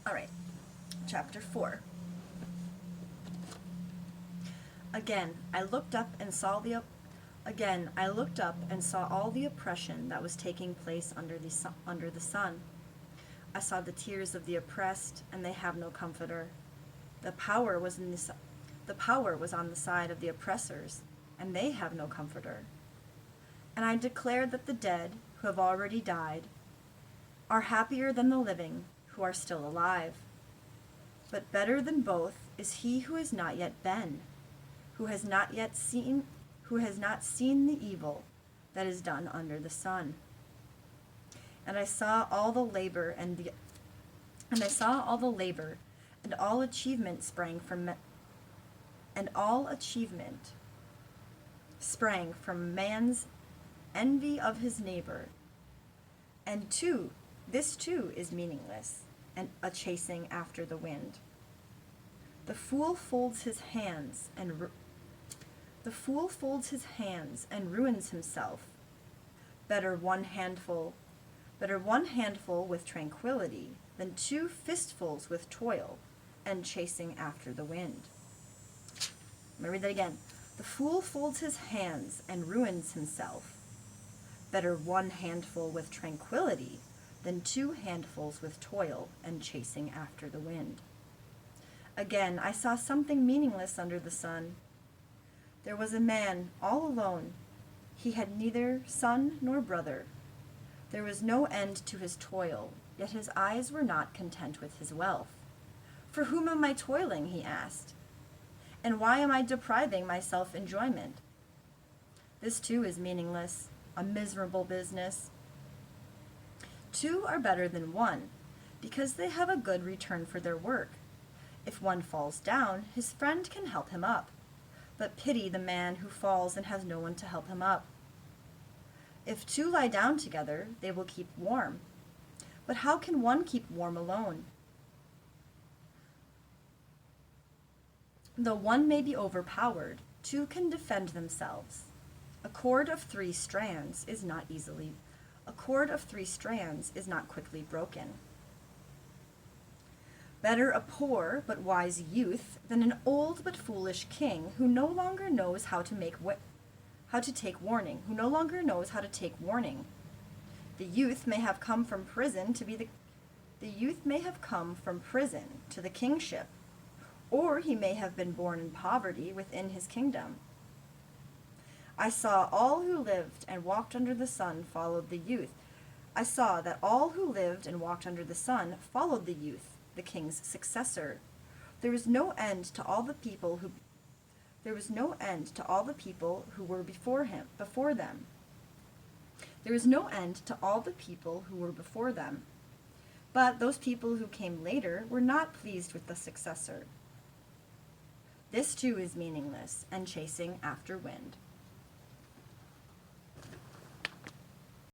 All right, chapter 4. Again, I looked up and saw all the oppression that was taking place under the sun. I saw the tears of the oppressed, and they have no comforter. The power was on the side of the oppressors, and they have no comforter. And I declared that the dead, who have already died, are happier than the living, who are still alive. But better than both is he who has not yet been, who has not seen the evil that is done under the sun. And I saw all the labor and all achievement sprang from man's envy of his neighbor. And this too is meaningless, and a chasing after the wind. The fool folds his hands and ruins himself. Better one handful with tranquility than 2 fistfuls with toil and chasing after the wind. Let me read that again. The fool folds his hands and ruins himself. Better 1 handful with tranquility than 2 handfuls with toil and chasing after the wind. Again, I saw something meaningless under the sun. There was a man all alone. He had neither son nor brother. There was no end to his toil, yet his eyes were not content with his wealth. For whom am I toiling, he asked, and why am I depriving myself enjoyment? This too is meaningless, a miserable business. 2 are better than 1, because they have a good return for their work. If one falls down, his friend can help him up, but pity the man who falls and has no one to help him up. If 2 lie down together, they will keep warm. But how can one keep warm alone? Though one may be overpowered, 2 can defend themselves. A cord of 3 strands is not quickly broken. Better a poor but wise youth than an old but foolish king who no longer knows how to take warning. The youth may have come from prison to the kingship, or he may have been born in poverty within his kingdom. I saw that all who lived and walked under the sun followed the youth, the king's successor. There was no end to all the people who were before them. But those people who came later were not pleased with the successor. This too is meaningless and chasing after wind.